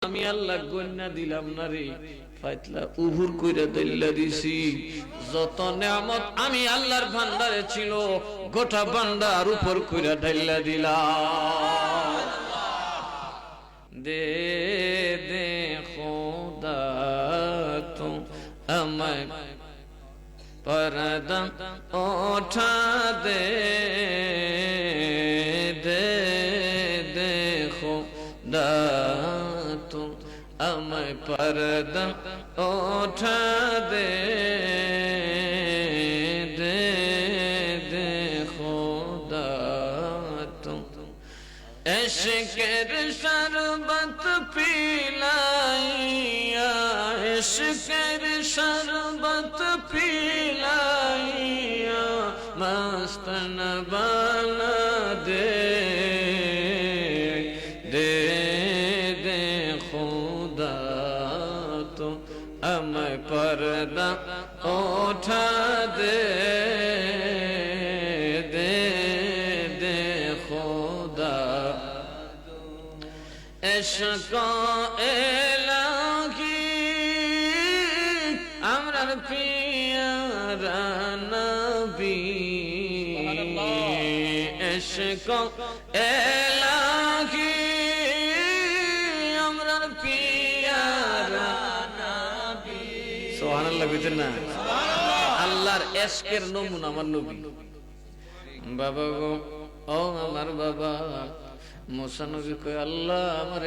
আমি আল্লাহ গন্যা দিলাম না রে, ফাইতলা উহুর কইরা দইল্লা দিছি। যত নিয়ামত আমি আল্লাহর ভান্ডারে ছিল গোটা ভান্ডার উপর কইরা ঢাইলা দিলাম। দে দে খোদা তু আমায় पर्दा उठा दे, दे दे खुदा तू हमें पर्दा उठा दे, दे दे खुदा तू इश्क़ेर शरबत पिलाइया, इश्क़ेर शरबत पिलाइया, मस्त न बना दे, दे दे खुदा तो हमें पर्दा उठा दे, दे दे खुदा इश्क़ इलाही अमर पियारा नबी, इश्क़ इलाही अमर पियारा नबी। सुबहानाल्लाह বুঝেন না? আল্লাহর ইশকের নমুনা আমার নবী। বাবা গো, ও আমার বাবা, মুসা নবী কয় আল্লাহ আমার